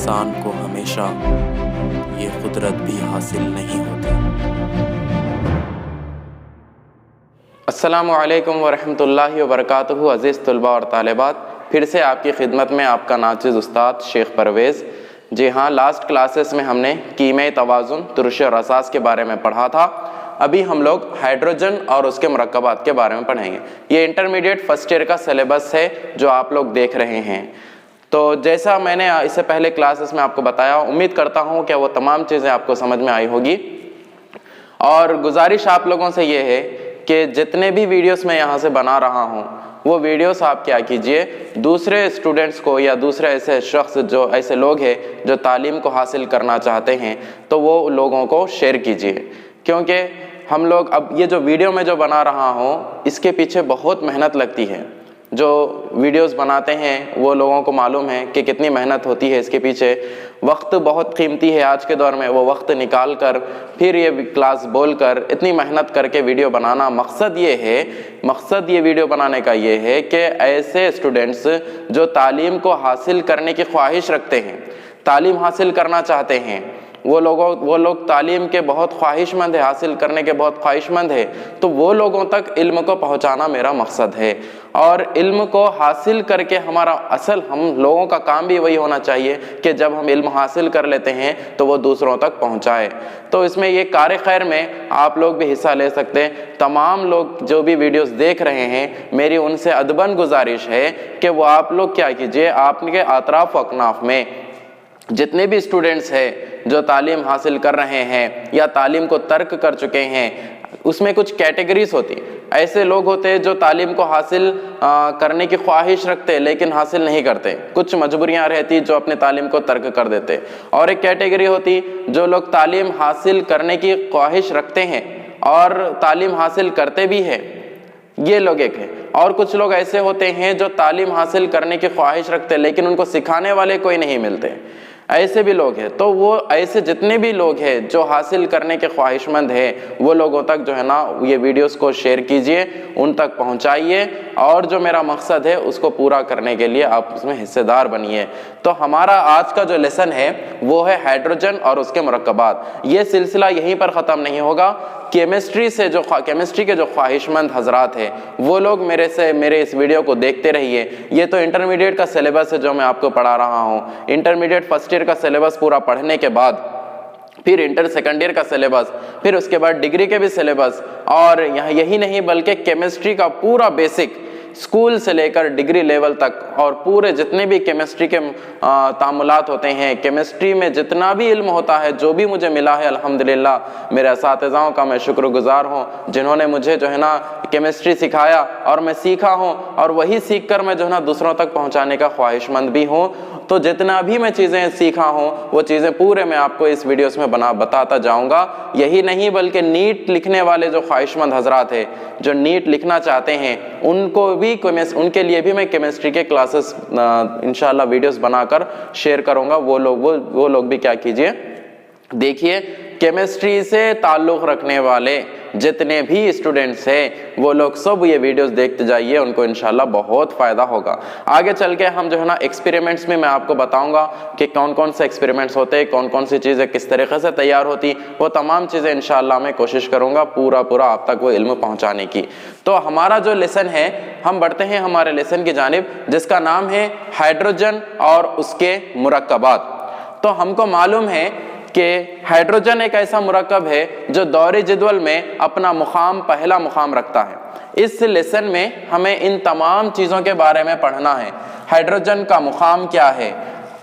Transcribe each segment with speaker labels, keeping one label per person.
Speaker 1: इंसान को हमेशा ये कुदरत भी हासिल नहीं होती।
Speaker 2: अस्सलामु अलैकुम वरहमतुल्लाहि वबरकातुहू। अज़ीज़ तलबा और तालिबात, फिर से आपकी खिदमत में आपका नाचिज़ उस्ताद शेख परवेज़। जी हाँ, लास्ट क्लासेस में हमने कीमे तवाज़ुन, तुरुश और असास के बारे में पढ़ा था। अभी हम लोग हाइड्रोजन और उसके मुरक्कबात के बारे में पढ़ेंगे। ये इंटरमीडिएट फर्स्ट ईयर का सिलेबस है जो आप लोग देख रहे हैं। तो जैसा मैंने इससे पहले क्लासेस में आपको बताया, उम्मीद करता हूँ कि वो तमाम चीज़ें आपको समझ में आई होगी। और गुजारिश आप लोगों से ये है कि जितने भी वीडियोस मैं यहाँ से बना रहा हूँ वो वीडियोस आप क्या कीजिए, दूसरे स्टूडेंट्स को या दूसरे ऐसे शख्स जो ऐसे लोग हैं जो तालीम को हासिल करना चाहते हैं, तो वो लोगों को शेयर कीजिए। क्योंकि हम लोग अब ये जो वीडियो मैं जो बना रहा हूँ इसके पीछे बहुत मेहनत लगती है। जो वीडियोस बनाते हैं वो लोगों को मालूम है कि कितनी मेहनत होती है इसके पीछे। वक्त बहुत कीमती है आज के दौर में, वो वक्त निकाल कर फिर ये क्लास बोलकर इतनी मेहनत करके वीडियो बनाना। मकसद ये वीडियो बनाने का ये है कि ऐसे स्टूडेंट्स जो तालीम को हासिल करने की ख्वाहिश रखते हैं, तालीम हासिल करना चाहते हैं, वो लोग तालीम के बहुत ख्वाहिशमंद है, हासिल करने के बहुत ख्वाहिशमंद है, तो वो लोगों तक इल्म को पहुंचाना मेरा मकसद है। और इल्म को हासिल करके हमारा हम लोगों का काम भी वही होना चाहिए कि जब हम इल्म हासिल कर लेते हैं तो वो दूसरों तक पहुंचाए। तो इसमें ये कार खैर में आप लोग भी हिस्सा ले सकते हैं। तमाम लोग जो भी वीडियोस देख रहे हैं, मेरी उनसे अदबन गुजारिश है कि वो आप लोग क्या कीजिए, आपके अतराफ व अकनाफ में जितने भी स्टूडेंट्स हैं जो तालीम हासिल कर रहे हैं या तालीम को तर्क कर चुके हैं, उसमें कुछ कैटेगरीज होती। ऐसे लोग होते हैं जो तालीम को हासिल करने की ख्वाहिश रखते हैं लेकिन हासिल नहीं करते, कुछ मजबूरियां रहती जो अपने तालीम को तर्क कर देते। और एक कैटेगरी होती जो लोग तालीम हासिल करने की ख्वाहिश रखते हैं और तालीम हासिल करते भी हैं, ये लोग एक है। और कुछ लोग ऐसे होते हैं जो तालीम हासिल करने की ख्वाहिश रखते हैं लेकिन उनको सिखाने वाले कोई नहीं मिलते, ऐसे भी लोग हैं। तो वो ऐसे जितने भी लोग हैं जो हासिल करने के ख्वाहिशमंद हैं, वो लोगों तक जो है ना ये वीडियोस को शेयर कीजिए, उन तक पहुंचाइए और जो मेरा मकसद है उसको पूरा करने के लिए आप उसमें हिस्सेदार बनिए। तो हमारा आज का जो लेसन है वो है हाइड्रोजन और उसके मुरक्कबात। ये सिलसिला यहीं पर ख़त्म नहीं होगा। केमिस्ट्री के जो ख्वाहिशमंद हजरात हैं वो लोग मेरे इस वीडियो को देखते रहिए। ये तो इंटरमीडिएट का सिलेबस है जो मैं आपको पढ़ा रहा हूँ। इंटरमीडिएट फर्स्ट ईयर का सिलेबस पूरा पढ़ने के बाद फिर इंटर सेकेंड ईयर का सिलेबस, फिर उसके बाद डिग्री के भी सिलेबस, और यहाँ यही नहीं बल्कि केमिस्ट्री का पूरा बेसिक स्कूल से लेकर डिग्री लेवल तक और पूरे जितने भी केमिस्ट्री के तामुलात होते हैं, केमिस्ट्री में जितना भी इल्म होता है, जो भी मुझे मिला है अल्हम्दुलिल्लाह मेरे असातिज़ाओं का मैं शुक्रगुजार हूँ जिन्होंने मुझे जो है ना केमिस्ट्री सिखाया और मैं सीखा हूँ, और वही सीख कर मैं जो है ना दूसरों तक पहुँचाने का ख्वाहिशमंद भी हूँ। तो जितना भी मैं चीज़ें सीखा हूँ वो चीज़ें पूरे मैं आपको इस वीडियोस में बताता जाऊँगा। यही नहीं बल्कि नीट लिखने वाले जो ख्वाहिशमंद हजरात हैं जो नीट लिखना चाहते हैं उनके लिए भी मैं केमिस्ट्री के क्लासेस इंशाल्लाह वीडियोस बनाकर शेयर करूँगा। वो लोग भी क्या कीजिए, देखिए केमिस्ट्री से ताल्लुक़ रखने वाले जितने भी स्टूडेंट्स हैं वो लोग सब ये वीडियोस देखते जाइए, उनको इंशाल्लाह बहुत फ़ायदा होगा। आगे चल के हम जो है ना एक्सपेरिमेंट्स में मैं आपको बताऊंगा कि कौन कौन से एक्सपेरिमेंट्स होते हैं, कौन कौन सी चीज़ें किस तरीके से तैयार होती, वो तमाम चीज़ें इंशाल्लाह मैं कोशिश करूँगा पूरा आप तक वो इल्म पहुँचाने की। तो हमारा जो लेसन है, हम बढ़ते हैं हमारे लेसन की जानिब जिसका नाम है हाइड्रोजन और उसके मुरक्कबात। तो हमको मालूम है कि हाइड्रोजन एक ऐसा मुरक्कब है जो दौरे जदवल में अपना पहला मुकाम रखता है। इस लेसन में हमें इन तमाम चीज़ों के बारे में पढ़ना है। हाइड्रोजन का मुकाम क्या है,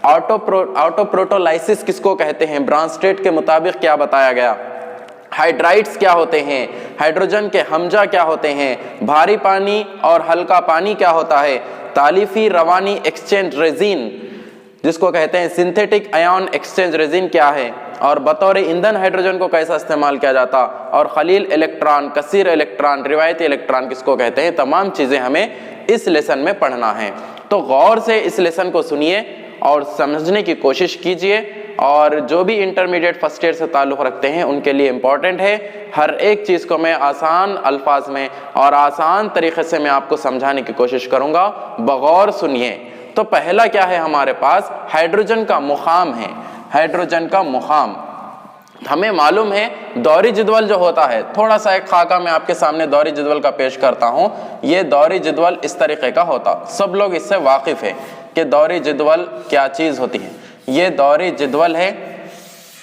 Speaker 2: ऑटोप्रोटोलाइसिस किसको कहते हैं, ब्रांस्टेड के मुताबिक क्या बताया गया, हाइड्राइड्स क्या होते हैं, हाइड्रोजन के हमजा क्या होते हैं, भारी पानी और हल्का पानी क्या होता है, तालिफी रवानी एक्सचेंज रेजिन जिसको कहते हैं सिंथेटिक आयन एक्सचेंज रेजिन क्या है, और बतौर ईंधन हाइड्रोजन को कैसा इस्तेमाल किया जाता, और खलील इलेक्ट्रॉन, कसीर इलेक्ट्रॉन, रिवायती इलेक्ट्रॉन किसको कहते हैं, तमाम चीज़ें हमें इस लेसन में पढ़ना है। तो गौर से इस लेसन को सुनिए और समझने की कोशिश कीजिए। और जो भी इंटरमीडिएट फर्स्ट ईयर से ताल्लुक़ रखते हैं उनके लिए इम्पॉर्टेंट है। हर एक चीज़ को मैं आसान अल्फाज में और आसान तरीक़े से मैं आपको समझाने की कोशिश करूँगा। बगौर सुनिए, तो पहला क्या है हमारे पास, हाइड्रोजन का मुकाम है, हाइड्रोजन का मुकाम। हमें मालूम है दौरी जदवल जो होता है, थोड़ा सा एक खाका मैं आपके सामने दौरी जदवल का पेश करता हूं। ये दौरी जदवल इस तरीके का होता, सब लोग इससे वाकिफ है कि दौरी जदवल क्या चीज होती है। ये दौरी जदवल है,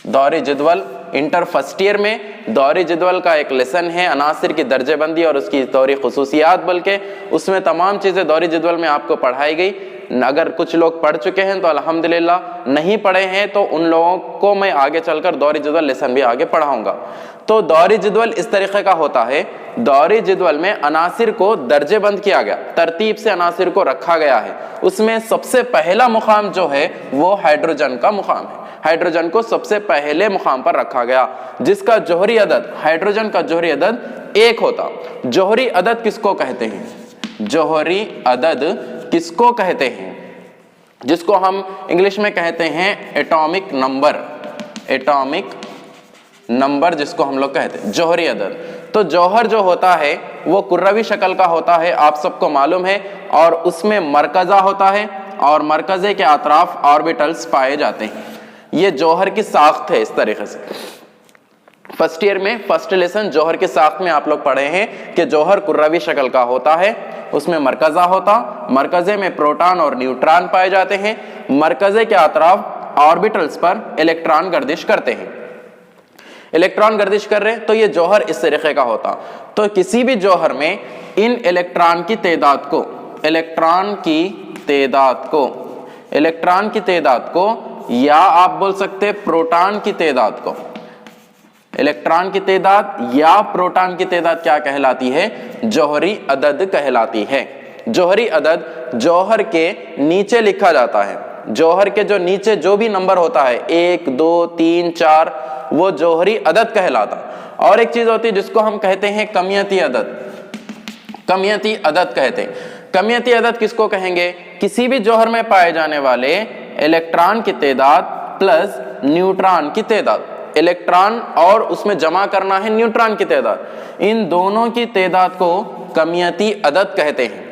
Speaker 2: दौरी जदवल इंटर फर्स्ट ईयर में दौरी जदवल का एक लेसन है, अनासिर की दर्जेबंदी और उसकी दौरी खुसूसियात, बल्कि उसमें तमाम चीज़ें दौरी जदवल में आपको पढ़ाई गई। अगर कुछ लोग पढ़ चुके हैं तो अल्हम्दुलिल्लाह, नहीं पढ़े हैं तो उन लोगों को मैं आगे चलकर दौरी जदवल लेसन भी आगे पढ़ाऊंगा। तो दौरी जदवल इस तरीके का होता है, दौरी जदवल में अनासिर को दर्जेबंद किया गया, तरतीब से अनासिर को रखा गया है। उसमें सबसे पहला मुकाम जो है वो हाइड्रोजन का मुकाम है। हाइड्रोजन को सबसे पहले मुकाम पर रखा गया, जिसका जोहरी अदद, हाइड्रोजन का जोहरी अदद 1 होता। जोहरी अदद किसको कहते हैं, जोहरी अदद किसको कहते हैं, जिसको हम इंग्लिश में कहते हैं एटॉमिक नंबर, एटॉमिक नंबर जिसको हम लोग कहते हैं जोहरी अदद। तो जौहर जो होता है वो कुर्रवी शक्ल का होता है, आप सबको मालूम है, और उसमें मरकज़ा होता है और मरकज़े के अतराफ ऑर्बिटल्स पाए जाते हैं। ये जौहर की साख्त है इस तरीके से। फर्स्ट ईयर में फर्स्ट लेसन जौहर के साख्त में आप लोग पढ़े हैं कि जौहर कुर्रवी शक्ल का होता है, उसमें मरकज़ा होता, मरकज़े में प्रोटॉन और न्यूट्रॉन पाए जाते हैं, मरकज़े के अतराफ ऑर्बिटल्स पर इलेक्ट्रॉन गर्दिश करते हैं, इलेक्ट्रॉन गर्दिश कर रहे हैं, तो ये जौहर इस तरीके का होता। तो किसी भी जौहर में इन इलेक्ट्रॉन की तादाद को, इलेक्ट्रॉन की तादाद को, इलेक्ट्रॉन की तादाद को, या आप बोल सकते हैं प्रोटॉन की तादाद को, इलेक्ट्रॉन की तादाद या प्रोटॉन की तादाद क्या कहलाती है, जौहरी अदद कहलाती है। जौहरी अदद जौहर के नीचे लिखा जाता है, जौहर के जो नीचे जो भी नंबर होता है 1 2 3 4 वो जौहरी अदद कहलाता। और एक चीज होती है जिसको हम कहते हैं कमियती अदद, कमियती अदद कहते हैं। कमियती अदद किसको कहेंगे, किसी भी जौहर में पाए जाने वाले इलेक्ट्रॉन की तादाद प्लस न्यूट्रॉन की तादाद, इलेक्ट्रॉन और उसमें जमा करना है न्यूट्रॉन की तादाद, इन दोनों की तादाद को कमियती अदद कहते हैं।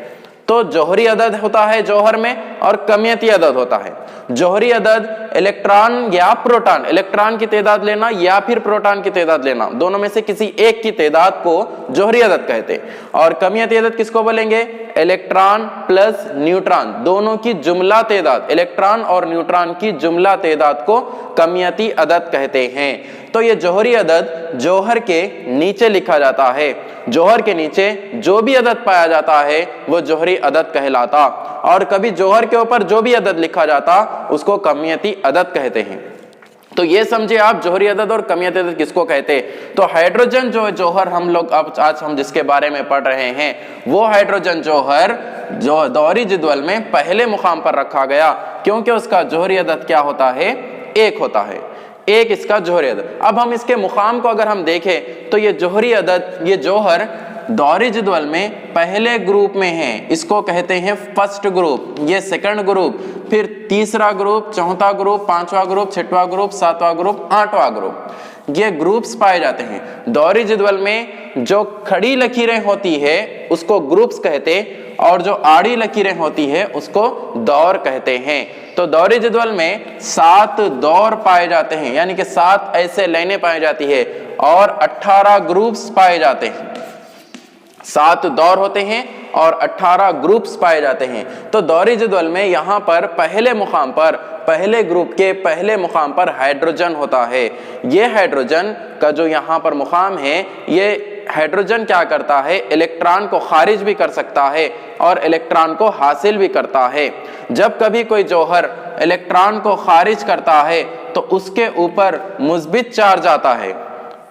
Speaker 2: तो जौहरी अदद होता है जौहर में और कमियती अदद होता है। जौहरी अदद इलेक्ट्रॉन या प्रोटॉन, इलेक्ट्रॉन की तादाद लेना या फिर प्रोटॉन की तादाद लेना, दोनों में से किसी एक की तादाद को जौहरी अदद कहते हैं। और कमियती अदद किसको बोलेंगे, इलेक्ट्रॉन प्लस न्यूट्रॉन दोनों की जुमला तादाद, इलेक्ट्रॉन और न्यूट्रॉन की जुमला तादाद को कमियती अदद कहते हैं। तो ये जौहरी अदद जौहर के नीचे लिखा जाता है, जौहर के नीचे जो भी अदद पाया जाता है वो जौहरी अदद कहलाता, और कभी जौहर के ऊपर जो भी अदद लिखा जाता उसको कमियती अदद कहते हैं। तो ये समझे आप जौहरी अदद और कमियती अदद किसको कहते हैं। तो हाइड्रोजन जो जौहर हम लोग अब आज हम जिसके बारे में पढ़ रहे हैं वो हाइड्रोजन जौहर जो दौरी जदवल में पहले मुकाम पर रखा गया, क्योंकि उसका जौहरी अदद क्या होता है, 1 होता है, 1 इसका जौहरी अदद। अब हम इसके मुकाम को अगर हम देखें तो ये जौहरी अदद, ये जौहर दौरी जदवल में पहले ग्रुप में है, इसको कहते हैं फर्स्ट ग्रुप, ये सेकंड ग्रुप, फिर तीसरा ग्रुप, चौथा ग्रुप, 5वां ग्रुप, 6वां ग्रुप, 7वां ग्रुप, 8वां ग्रुप, ये ग्रुप्स पाए जाते हैं। दौरी जदवल में जो खड़ी लकीरें होती है उसको ग्रुप्स कहते हैं, और जो आड़ी लकीरें होती है उसको दौर कहते हैं। तो दौरी जदवल में 7 दौर पाए जाते हैं, यानी कि 7 ऐसे लाइनें पाई जाती है, और 18 ग्रुप्स पाए जाते हैं। 7 दौर होते हैं और 18 ग्रुप्स पाए जाते हैं। तो दौरी जदवल में यहाँ पर पहले मुकाम पर, पहले ग्रुप के पहले मुकाम पर हाइड्रोजन होता है। ये हाइड्रोजन का जो यहाँ पर मुकाम है, ये हाइड्रोजन क्या करता है, इलेक्ट्रॉन को खारिज भी कर सकता है और इलेक्ट्रॉन को हासिल भी करता है। जब कभी कोई जौहर इलेक्ट्रॉन को खारिज करता है तो उसके ऊपर मुस्बित चार्ज आता है।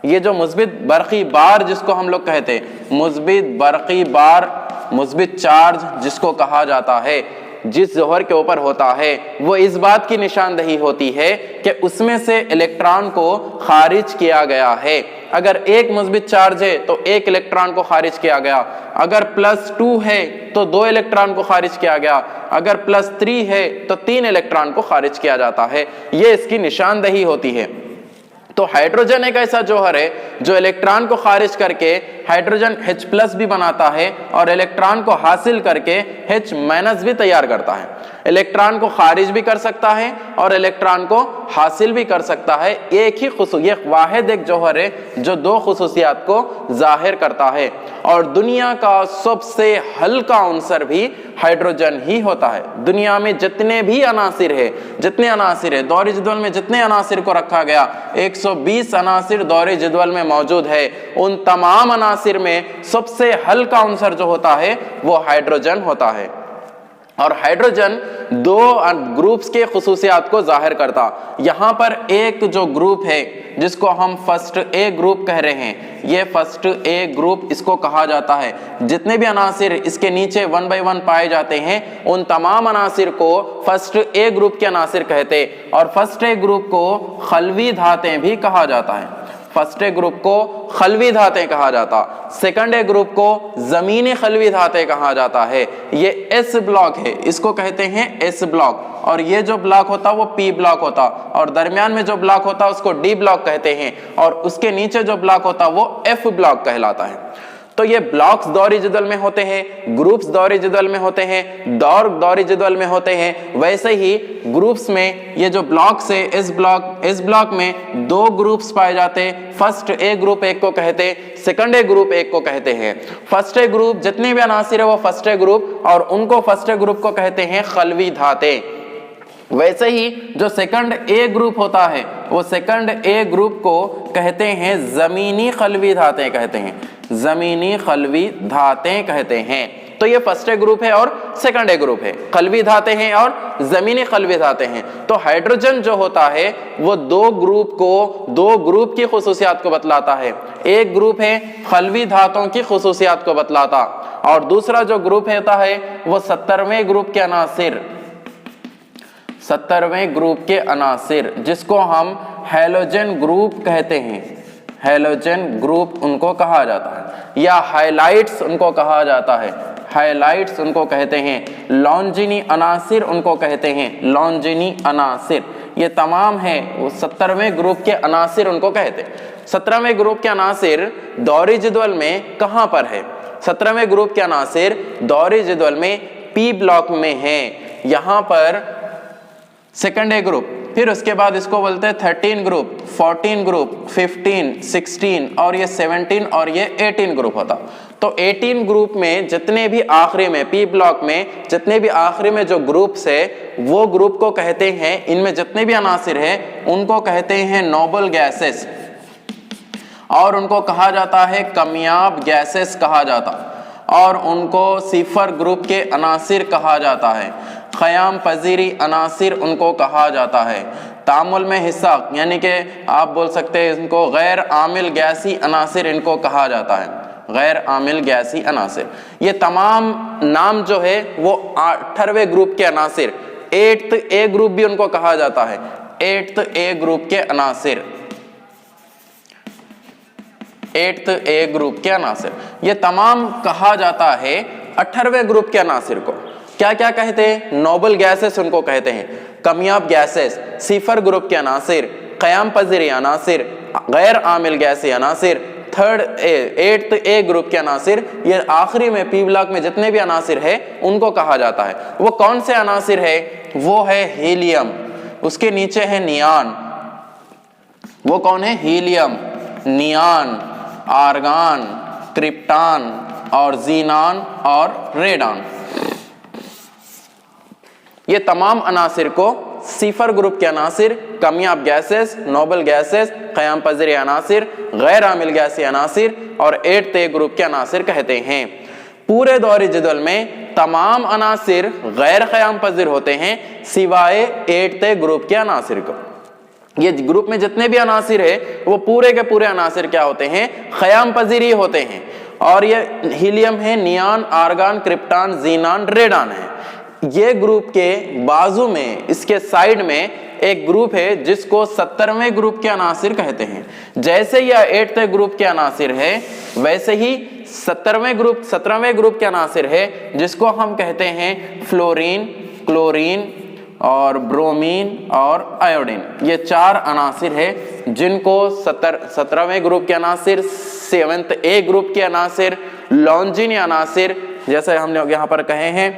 Speaker 2: ये जो मुस्बित बरक़ी बार जिसको हम लोग कहते हैं, मुस्बित बरक़ी बार, मुस्बित चार्ज जिसको कहा जाता है, जिस जौहर के ऊपर होता है वो इस बात की निशानदही होती है कि उसमें से इलेक्ट्रॉन को खारिज किया गया है। अगर 1 मुस्बित चार्ज है तो 1 इलेक्ट्रॉन को खारिज किया गया, अगर +2 है तो 2 इलेक्ट्रॉन को खारिज किया गया, अगर +3 है तो 3 इलेक्ट्रॉन को खारिज किया जाता है। ये इसकी निशानदही होती है। तो हाइड्रोजन एक ऐसा जौहर है जो इलेक्ट्रॉन को खारिज करके हाइड्रोजन H+ भी बनाता है और इलेक्ट्रॉन को हासिल करके H- भी तैयार करता है। इलेक्ट्रॉन को खारिज भी कर सकता है और इलेक्ट्रॉन को हासिल भी कर सकता है। ये वाहिद एक जौहर है जो दो खुसूसियात को जाहिर करता है। और दुनिया का सबसे हल्का अंसर भी हाइड्रोजन ही होता है। दुनिया में जितने भी अनासिर है दौरी जदवल में जितने अनासिर को रखा गया 120 अनासिर दौरे जदवल में मौजूद है, उन तमाम अनासिर में सबसे हल्का अंसर जो होता है वो हाइड्रोजन होता है। और हाइड्रोजन दो ग्रुप्स के खुसूसियात को जाहिर करता। यहाँ पर एक जो ग्रुप है जिसको हम फर्स्ट ए ग्रुप कह रहे हैं, ये फर्स्ट ए ग्रुप इसको कहा जाता है। जितने भी अनासिर इसके नीचे 1 by 1 पाए जाते हैं उन तमाम अनासिर को फर्स्ट ए ग्रुप के अनासिर कहते। और फर्स्ट ए ग्रुप को खलवी धातें भी कहा जाता है। फर्स्ट ए ग्रुप को खलवी धातें कहा जाता, सेकंड ए ग्रुप को जमीनी खलवी धातें कहा जाता है। ये एस ब्लॉक है, इसको कहते हैं एस ब्लॉक। और ये जो ब्लॉक होता वो पी ब्लॉक होता और दरमियान में जो ब्लॉक होता उसको डी ब्लॉक कहते हैं और उसके नीचे जो ब्लॉक होता वो एफ ब्लॉक कहलाता है। तो ये ब्लॉक्स दौरी जदवल में होते हैं, ग्रुप्स दौरी जदवल में होते हैं, दौरी जदवल में होते हैं। वैसे ही ग्रुप्स में ये जो ब्लॉक्स है, इस ब्लॉक में दो ग्रुप्स पाए जाते हैं। फर्स्ट ए ग्रुप एक को कहते, सेकंड ए ग्रुप एक को कहते हैं। फर्स्ट ए ग्रुप जितने भी अनासिर है वो फर्स्ट ए ग्रुप और उनको फर्स्ट ए ग्रुप को कहते हैं खलवी धातें। वैसे ही जो सेकंड ए ग्रुप होता है वो सेकंड ए ग्रुप को कहते हैं जमीनी खलवी धातें कहते हैं, जमीनी खलवी धातें कहते हैं। तो ये फर्स्ट ए ग्रुप है और सेकंड ए ग्रुप है, खलवी धातें हैं और जमीनी खलवी धातें हैं। तो हाइड्रोजन जो होता है वो दो ग्रुप की खुसूसियात को बतलाता है। एक ग्रुप है खलवी धातों की खुसूसियात को बतलाता और दूसरा जो ग्रुप होता है वो 17वें ग्रुप के अनासिर, 17वें ग्रुप के अनासिर जिसको हम हैलोजन ग्रुप कहते हैं, हैलोजन ग्रुप उनको कहा जाता है या हाइलाइट्स उनको कहा जाता है, हाइलाइट्स उनको कहते हैं। लॉन्जिनी अनासिर उनको कहते हैं, लॉन्जिनी अनासिर। ये तमाम है वो 17वें ग्रुप के अनासिर उनको कहते हैं। 17वें ग्रुप के अनासिर दौरी जदवल में कहाँ पर है? 17वें ग्रुप के अनासिर दौरी जदवल में पी ब्लॉक में है। यहाँ पर सेकंड ए ग्रुप, फिर उसके बाद इसको बोलते हैं 13 ग्रुप, 14 ग्रुप, 15, 16 और ये 17 और ये 18 ग्रुप होता। तो 18 ग्रुप में जितने भी आखिरी में पी ब्लॉक में जितने भी आखिरी में जो ग्रुप्स है वो ग्रुप को कहते हैं, इनमें जितने भी अनासिर है उनको कहते हैं नोबल गैसेस और उनको कहा जाता है कमियाब गैसेस कहा जाता और उनको सिफर ग्रुप के अनासिर कहा जाता है। ख़याम पजीरी अनासिर उनको कहा जाता है। तामुल में हिस्सा यानी कि आप बोल सकते हैं इनको गैर आमिल गैसी अनासिर इनको कहा जाता है, गैर आमिल गैसी अनासिर। ये तमाम नाम जो है वो 18वें ग्रुप के अनासिर, 8th ए ग्रुप भी उनको कहा जाता है, 8th ए ग्रुप के अनासिर, 8th ए ग्रुप के अनासिर। ये तमाम कहा जाता है 18वें ग्रुप के अनासिर को। क्या क्या कहते हैं? नोबल गैसेस उनको कहते हैं, कमियाब गैसेस, सिफर ग्रुप के अनासिर, क़याम पजीरी अनासिर, गैर आमिल गैसी अनासिर, 8th ए ग्रुप के अनासिर। ये आखिरी में पी ब्लॉक में जितने भी अनासिर है उनको कहा जाता है। वो कौन से अनासिर है? वो है हीलियम, उसके नीचे है नियान। वो कौन है? हीलियम, नियान, आर्गान, क्रिप्टान और जीनान और रेडान। ये तमाम अनासिर को सिफर ग्रुप के अनासिर, कमियाब गैसेस, नोबल गैसेस, क़याम पजीर अनासिर, गैर आमिल गैसी अनासिर और 8th ए ग्रुप के अनासिर कहते हैं। पूरे दौरी जदवल में तमाम अनासिर गैर क़याम पजीर होते हैं सिवाय 8th ए ग्रुप के अनासिर को। ये ग्रुप में जितने भी अनासिर है वो पूरे के पूरे अनासिर क्या होते हैं? क़याम पजीर ही होते हैं। और ये हीलियम है, नियान, आर्गान, क्रिप्टान, जीनान, रेडान है। ये ग्रुप के बाजू में इसके साइड में एक ग्रुप है जिसको 17वें ग्रुप के अनासिर कहते हैं। जैसे यह 8th ग्रुप के अनासिर है वैसे ही 17वें ग्रुप के अनासिर है जिसको हम कहते हैं फ्लोरीन, क्लोरीन, और ब्रोमीन और आयोडीन, ये 4 अनासिर है जिनको 17वें ग्रुप के अनासिर, 7th ए ग्रुप के अनासिर, लॉन्जीनी अनासिर, जैसे हमने यहाँ पर कहे हैं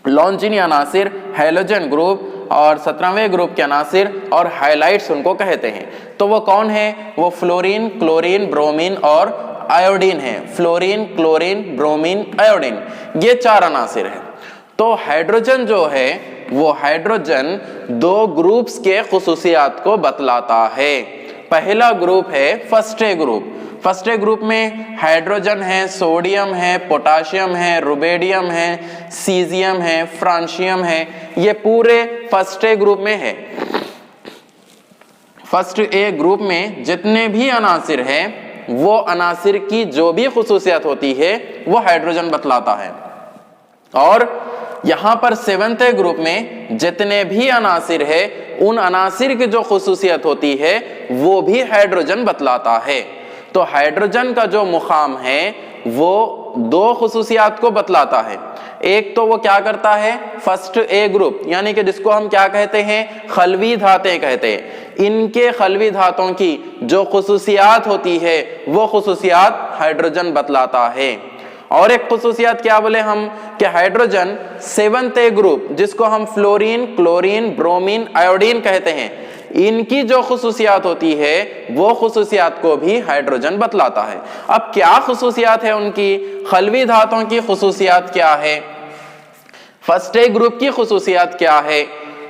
Speaker 2: लॉन्जीनी अनासिर, हैलोजन ग्रुप और 17वें ग्रुप के अनासिर और हाइलाइट्स उनको कहते हैं। तो वो कौन है? वो फ्लोरीन, क्लोरीन, ब्रोमीन और आयोडीन है। फ्लोरीन, क्लोरीन, ब्रोमीन, आयोडीन, ये 4 अनासिर है। तो हाइड्रोजन जो है वो हाइड्रोजन 2 ग्रुप्स के खुसूसियात को बतलाता है। पहला ग्रुप है first A group. First A group में हाइड्रोजन है, सोडियम है, पोटाशियम है, रुबेडियम है, सीजियम है, फ्रांशियम है, ये पूरे फर्स्ट ए ग्रुप में है। फर्स्ट ए ग्रुप में जितने भी अनासिर हैं वो अनासिर की जो भी खुसूसियत होती है वो हाइड्रोजन बतलाता है। और यहां पर 7th ए ग्रुप में जितने भी अनासिर है उन अनासिर की जो खुसूसियत होती है वो भी हाइड्रोजन बतलाता है। तो हाइड्रोजन का जो मुकाम है वो 2 खुसूसियात को बतलाता है। एक तो वो क्या करता है, फर्स्ट ए ग्रुप यानी कि जिसको हम क्या कहते हैं, खलवी धातें कहते हैं, इनके खलवी धातों की जो खुसूसियात होती है वो खुसूसियात हाइड्रोजन बतलाता है। और एक खुसूसियत क्या बोले हम कि हाइड्रोजन 7th ए ग्रुप जिसको हम फ्लोरीन, क्लोरीन, ब्रोमीन, आयोडीन कहते हैं, इनकी जो खुसूसियात होती है वो खुसूसियात को भी हाइड्रोजन बतलाता है। अब क्या खुसूसियात है उनकी? खलवी धातुओं की खुसूसियात क्या है, फर्स्ट ए ग्रुप की खुसूसियात क्या है?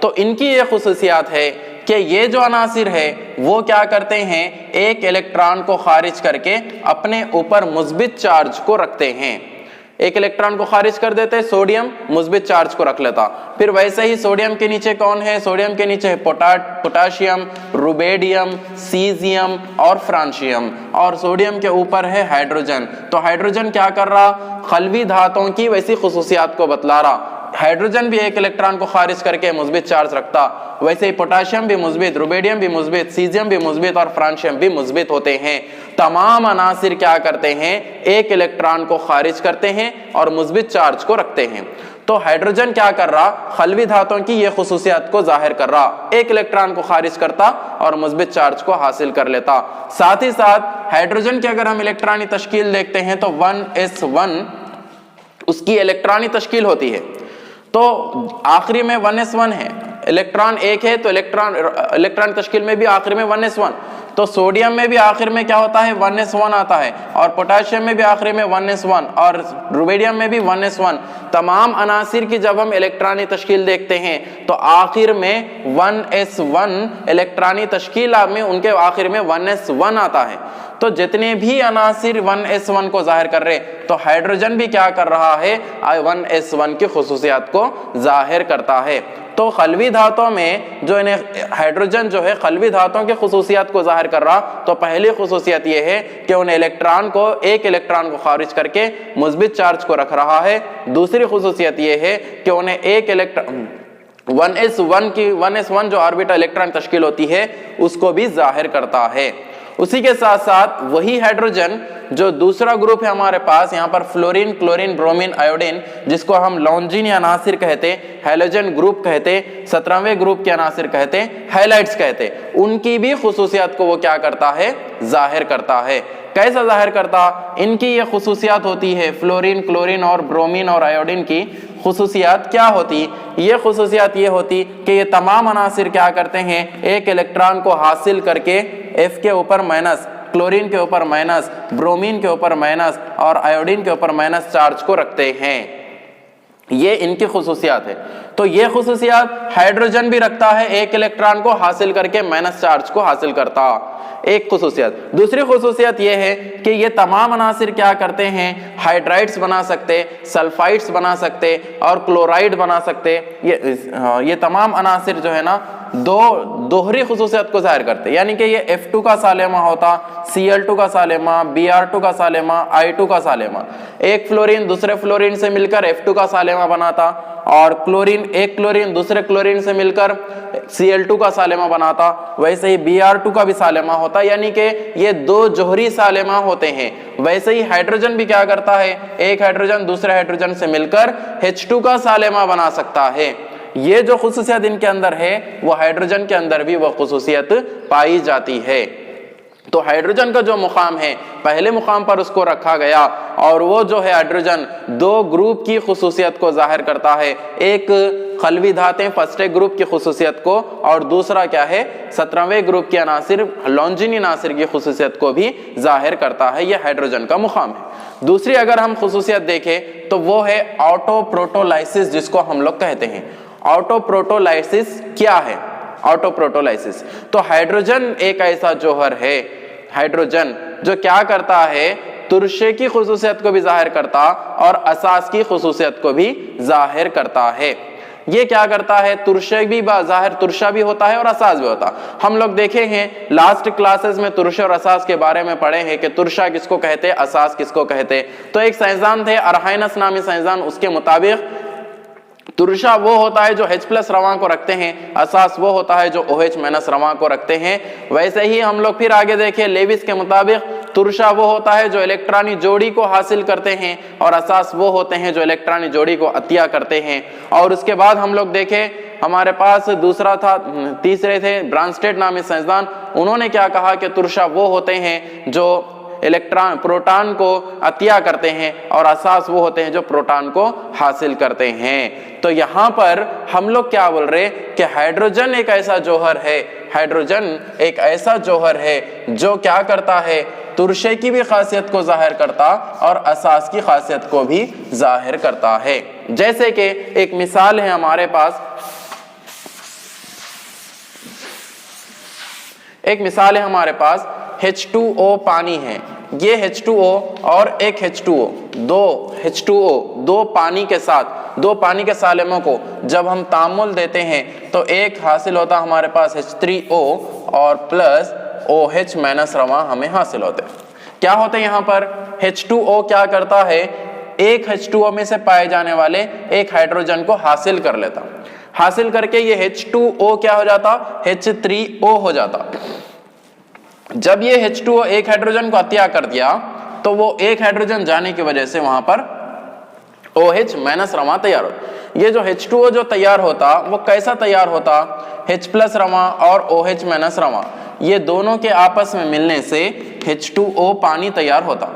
Speaker 2: तो इनकी ये खुसूसियात है कि ये जो अनासिर है वो क्या करते हैं, एक इलेक्ट्रॉन को खारिज करके अपने ऊपर मुस्बित चार्ज को रखते हैं। एक इलेक्ट्रॉन को खारिज कर देते, सोडियम मुस्बित चार्ज को रख लेता। फिर वैसे ही सोडियम के नीचे कौन है? सोडियम के नीचे है पोटाशियम, रुबेडियम, सीजियम और फ्रांशियम, और सोडियम के ऊपर है हाइड्रोजन। तो हाइड्रोजन क्या कर रहा? खलवी धातुओं की वैसी खुसूसियात को बतला रहा। हाइड्रोजन भी एक इलेक्ट्रॉन को खारिज करके मुस्बित चार्ज रखता, वैसे ही पोटाशियम भी मुस्बित, रुबेडियम भी मुस्बित, सीजियम भी मुस्बित और फ्रांशियम भी मुस्बित होते हैं। तमाम अनासिर क्या करते हैं, एक इलेक्ट्रॉन को खारिज करते हैं और मुस्बित चार्ज को रखते हैं। तो हाइड्रोजन क्या कर रहा? खलवी धातुओं की ये खुसूसियत को जाहिर कर रहा, एक इलेक्ट्रॉन को खारिज करता और मुस्बित चार्ज को हासिल कर लेता। साथ ही साथ हाइड्रोजन की अगर हम इलेक्ट्रॉनिक तश्कील देखते हैं तो 1s1 उसकी इलेक्ट्रॉनिक तश्कील होती है। तो आखिरी में 1s1 है, इलेक्ट्रॉन एक है तो इलेक्ट्रॉन तश्कील में भी आखिर में 1s1। तो सोडियम में भी आखिर में क्या होता है, 1s1 आता है, और पोटाशियम में भी आखिर में 1s1 और रुबेडियम में भी 1s1। तमाम अनासिर की जब हम इलेक्ट्रॉनिक तश्कील देखते हैं तो आखिर में 1s1 इलेक्ट्रॉनिक तश्कील में उनके आखिर में 1s1 आता है। तो जितने भी अनासिर 1s1 को जाहिर कर रहे, तो हाइड्रोजन भी क्या कर रहा है, 1s1 की खुसूसियात को जाहिर करता है। तो खलवी धातुओं में जो इन्हें हाइड्रोजन जो है खलवी धातुओं की खुसूसियात को जाहिर कर रहा, तो पहली खुसूसियत ये है कि उन इलेक्ट्रॉन को, एक इलेक्ट्रॉन को खारिज करके मुस्बित चार्ज को रख रहा है। दूसरी खुसूसियत ये है कि उन्हें एक इलेक्ट्रॉन 1s1 जो ऑर्बिटल इलेक्ट्रॉन तश्कील होती है उसको भी जाहिर करता है। उसी के साथ साथ वही हाइड्रोजन जो दूसरा ग्रुप है हमारे पास यहाँ पर फ्लोरीन, क्लोरीन, ब्रोमीन, आयोडीन, जिसको हम लॉन्जीनी अनासिर कहते, हैलोजन ग्रुप कहते, 17वें ग्रुप के अनासिर कहते, हाइलाइट्स कहते, उनकी भी खुसूसियात को वो क्या करता है, जाहिर करता है। कैसा जाहिर करता? इनकी ये खुसूसियात होती है, फ्लोरीन, क्लोरीन और ब्रोमीन और आयोडीन की खुसूसियात क्या होती? ये खुसूसियात ये होती कि ये तमाम अनासिर क्या करते हैं, एक इलेक्ट्रॉन को हासिल करके F के ऊपर माइनस, क्लोरीन के ऊपर माइनस, ब्रोमीन के ऊपर माइनस और आयोडीन के ऊपर माइनस चार्ज को रखते हैं। ये इनकी खुसूसियात है। तो ये खुसूसियात हाइड्रोजन भी रखता है, एक इलेक्ट्रॉन को हासिल करके माइनस चार्ज को हासिल करता, एक खुसूसियत। दूसरी खुसूसियत ये है कि ये तमाम अनासिर क्या करते हैं, हाइड्राइड्स बना सकते, सल्फाइड्स बना सकते और क्लोराइड बना सकते। ये तमाम अनासिर जो है ना दोहरी खुसूसियत को जाहिर करते, यानी कि ये F2 का सालेमा होता, Cl2 का सालेमा, Br2 का सालेमा, I2 का सालेमा। एक फ्लोरीन दूसरे फ्लोरीन से मिलकर F2 का सालेमा बनाता, और एक क्लोरीन दूसरे क्लोरीन से मिलकर Cl2 का सालेमा बनाता। वैसे ही Br2 का भी सालेमा होता, यानी कि ये 2 जोहरी सालेमा होते हैं। वैसे ही हाइड्रोजन भी क्या करता है, एक हाइड्रोजन दूसरे हाइड्रोजन से मिलकर H2 का सालेमा बना सकता है। ये जो खुसूसियत इनके अंदर है वो हाइड्रोजन के अंदर भी वो खुसूसियत पाई जाती है। तो हाइड्रोजन का जो मुकाम है पहले मुकाम पर उसको रखा गया और वो जो है हाइड्रोजन दो ग्रुप की खुसूसियत को जाहिर करता है, एक खलवी धातें फर्स्ट ग्रुप की खुसूसियत को और दूसरा क्या है 17वें ग्रुप के अनासिर लॉन्जिनी अनासिर की खुसूसियत को भी जाहिर करता है। ये हाइड्रोजन का मुकाम है। दूसरी अगर हम खुसूसियत देखें तो वो है ऑटो प्रोटोलाइसिस, जिसको हम लोग कहते हैं। ऑटो प्रोटोलाइसिस क्या है? ऑटो प्रोटोलाइसिस तो हाइड्रोजन एक ऐसा जौहर है, हाइड्रोजन जो क्या करता है तुरशे की खुसूसियत को भी जाहिर करता और असास की खुसूसियत को भी जाहिर करता है। ये क्या करता है तुरशे भी जाहिर, तुरशा भी होता है और असास भी होता है। हम लोग देखे हैं लास्ट क्लासेस में तुरशे और असास के बारे में पढ़े हैं कि तुरशा किसको कहते, असास किसको कहते। तो एक साइंसदान थे अरहाइनस नामी साइंसदान, उसके मुताबिक तुरशा वो होता है जो H+ रवां को रखते हैं, असास वो होता है जो OH- रवां को रखते हैं। वैसे ही हम लोग फिर आगे देखें लेविस के मुताबिक तुरशा वो होता है जो इलेक्ट्रॉनी जोड़ी को हासिल करते हैं और असास वो होते हैं जो इलेक्ट्रॉनी जोड़ी को अतिया करते हैं। और उसके बाद हम लोग देखें हमारे पास दूसरा था, तीसरे थे ब्रांस्टेड नामी साइंसदान, उन्होंने क्या कहा कि तुरशा वो होते हैं जो इलेक्ट्रॉन प्रोटॉन को अतिया करते हैं और असास वो होते हैं जो प्रोटॉन को हासिल करते हैं। तो यहाँ पर हम लोग क्या बोल रहे कि हाइड्रोजन एक ऐसा जौहर है, हाइड्रोजन एक ऐसा जौहर है जो क्या करता है तुरशे की भी खासियत को जाहिर करता और असास की खासियत को भी जाहिर करता है। जैसे कि एक मिसाल है हमारे पास, एक मिसाल है हमारे पास H2O पानी है, ये H2O और एक H2O, दो H2O दो पानी के साथ, दो पानी के सालिमों को जब हम तामुल देते हैं तो एक हासिल होता हमारे पास H3O और प्लस OH- रवां हमें हासिल होते हैं। क्या होते हैं यहाँ पर H2O क्या करता है एक H2O में से पाए जाने वाले एक हाइड्रोजन को हासिल कर लेता, हासिल करके ये H2O क्या हो जाता H3O हो जाता। जब ये H2O एक हाइड्रोजन को अतिया कर दिया तो वो एक हाइड्रोजन जाने की वजह से वहां पर OH- रवां तैयार हो। ये जो H2O जो तैयार होता वो कैसा तैयार होता, H+ रवां और OH- रवां ये दोनों के आपस में मिलने से H2O पानी तैयार होता।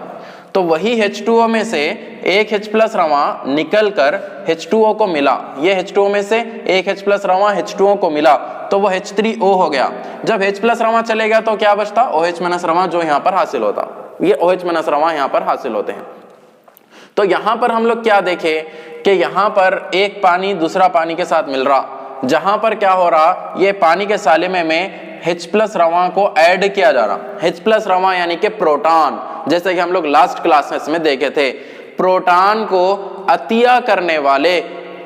Speaker 2: तो वही H2O में से एक H+ रवां निकल कर H2O को मिला, ये H2O में से एक H+ रवां H2O को मिला तो वो H3O हो गया। जब H+ रवां चले गया तो क्या बचता OH- रवां जो यहाँ पर हासिल होता, ये OH- रवां यहाँ पर हासिल होते हैं। तो यहाँ पर हम लोग क्या देखें कि यहाँ पर एक पानी दूसरा पानी के साथ मिल रहा, जहां पर क्या हो रहा ये पानी के सालिमे में H+ रवां को ऐड किया जा रहा। H+ रवां यानी कि प्रोटॉन, जैसे कि हम लोग लास्ट क्लासेस में देखे थे, प्रोटॉन को अतिया करने वाले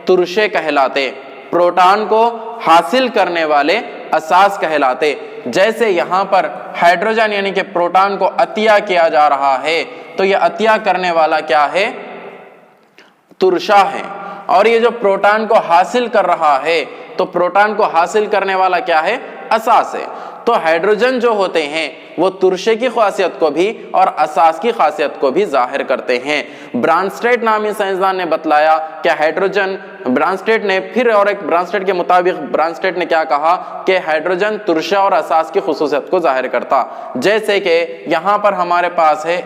Speaker 2: तुरशे कहलाते, प्रोटॉन को हासिल करने वाले असास कहलाते। जैसे यहाँ पर हाइड्रोजन यानी कि प्रोटॉन को अतिया किया जा रहा है तो यह अतिया करने वाला क्या है तुरशा है, और ये जो प्रोटॉन को हासिल कर रहा है तो प्रोटॉन को हासिल करने वाला क्या है असास है। तो हाइड्रोजन जो होते हैं वो तुरशे की खासियत को भी और असास की खासियत को भी जाहिर करते हैं। ब्रांस्टेड नामी साइंसदान ने बतलाया कि हाइड्रोजन, ब्रांस्टेड ने फिर और एक ब्रांस्टेड के मुताबिक ब्रांस्टेड ने क्या कहा कि हाइड्रोजन तुरशा और असास की खुसूसियत को जाहिर करता। जैसे कि यहाँ पर हमारे पास है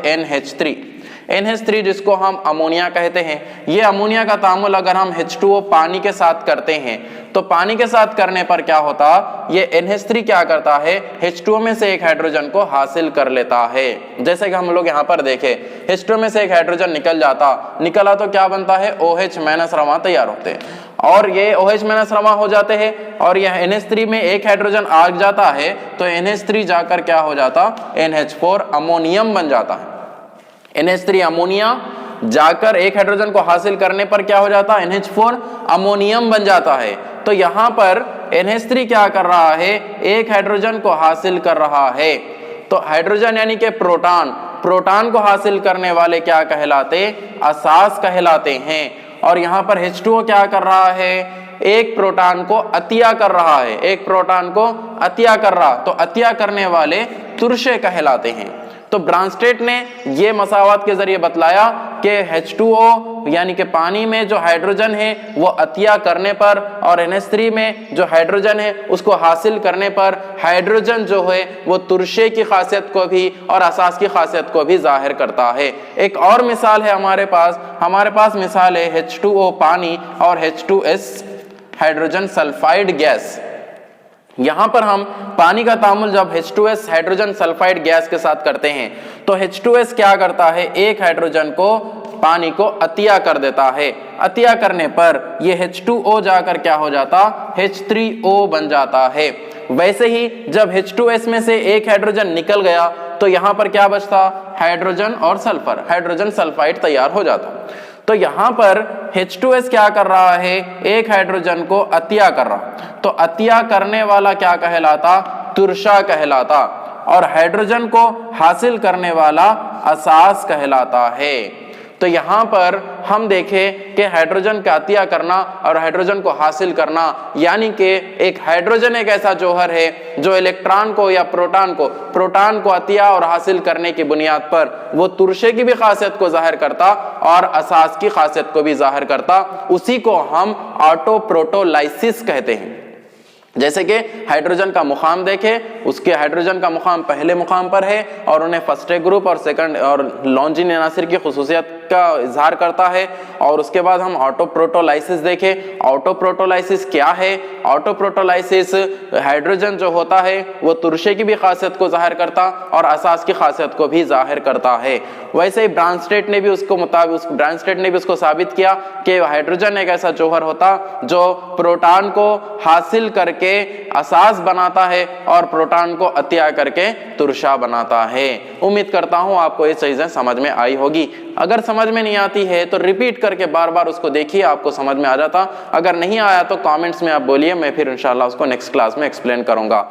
Speaker 2: NH3 जिसको हम अमोनिया कहते हैं। ये अमोनिया का तामुल अगर हम H2O पानी के साथ करते हैं तो पानी के साथ करने पर क्या होता, ये NH3 क्या करता है H2O में से एक हाइड्रोजन को हासिल कर लेता है। जैसे कि हम लोग यहाँ पर देखें H2O में से एक हाइड्रोजन निकला तो क्या बनता है OH- रवां तैयार होते हैं, और ये OH- रवां हो जाते हैं और यह NH3 में एक हाइड्रोजन आ जाता है तो NH3 जाकर क्या हो जाता NH4 अमोनियम बन जाता है। NH3 अमोनिया जाकर एक हाइड्रोजन को हासिल करने पर क्या हो जाता NH4 अमोनियम बन जाता है। तो यहाँ पर NH3 क्या कर रहा है एक हाइड्रोजन को हासिल कर रहा है। तो हाइड्रोजन यानी कि प्रोटॉन को हासिल करने वाले क्या कहलाते असास कहलाते हैं। और यहाँ पर H2O क्या कर रहा है एक प्रोटॉन को अतिया कर रहा है, एक प्रोटॉन को अतिया कर रहा, तो अतिया करने वाले तुरशे कहलाते हैं। तो ब्रांस्टेड ने ये मसावत के जरिए बतलाया कि H2O यानी कि पानी में जो हाइड्रोजन है वो अतिया करने पर और NH3 में जो हाइड्रोजन है उसको हासिल करने पर हाइड्रोजन जो है वो तुरशे की खासियत को भी और असास की खासियत को भी जाहिर करता है। एक और मिसाल है हमारे पास मिसाल है H2O पानी और H2S हाइड्रोजन सल्फाइड गैस। यहां पर हम पानी का तामुल जब H2S हाइड्रोजन सल्फाइड गैस के साथ करते हैं तो H2S क्या करता है, एक हाइड्रोजन को पानी को अतिया कर देता है। अतिया करने पर ये H2O जाकर क्या हो जाता, H3O बन जाता है। वैसे ही जब H2S में से एक हाइड्रोजन निकल गया तो यहां पर क्या बचता, हाइड्रोजन और सल्फर, हाइड्रोजन सल्फाइड तैयार हो जाता। तो यहां पर H2S क्या कर रहा है, एक हाइड्रोजन को अतिया कर रहा, तो अतिया करने वाला क्या कहलाता, तुरशा कहलाता, और हाइड्रोजन को हासिल करने वाला असास कहलाता है। तो यहां पर हम देखें कि हाइड्रोजन का अतिया करना और हाइड्रोजन को हासिल करना, यानी कि एक हाइड्रोजन एक ऐसा जौहर है जो इलेक्ट्रॉन को या प्रोटॉन को अतिया और हासिल करने की बुनियाद पर वो तुरशे की भी खासियत को जाहिर करता और असास की खासियत को भी जाहिर करता। उसी को हम ऑटो प्रोटोलाइसिस कहते हैं। जैसे कि हाइड्रोजन का मुकाम देखें, उसके हाइड्रोजन का मुकाम पहले मुकाम पर है और उन्हें फर्स्ट ग्रुप और सेकंड और लॉन्जीन अनासिर की खुसूसियत का इजहार करता है। और उसके बाद हम ऑटो प्रोटोलाइसिस देखें। ऑटो प्रोटोलाइसिस क्या है, ऑटो प्रोटोलाइसिस हाइड्रोजन जो होता है वो तुरशे की भी खासियत को जाहिर करता और असास की खासियत को भी जाहिर करता है। वैसे ही ब्रांस्टेड ने भी उसको साबित किया कि हाइड्रोजन एक ऐसा जौहर होता जो प्रोटॉन को हासिल करके असास बनाता है और प्रोटॉन को अतिया करके तुरशा बनाता है। उम्मीद करता हूं आपको ये चीजें समझ में आई होगी। अगर समझ में नहीं आती है तो रिपीट करके बार बार उसको देखिए, आपको समझ में आ जाता। अगर नहीं आया तो कमेंट्स में आप बोलिए, मैं फिर इंशाल्लाह उसको नेक्स्ट क्लास में एक्सप्लेन करूंगा।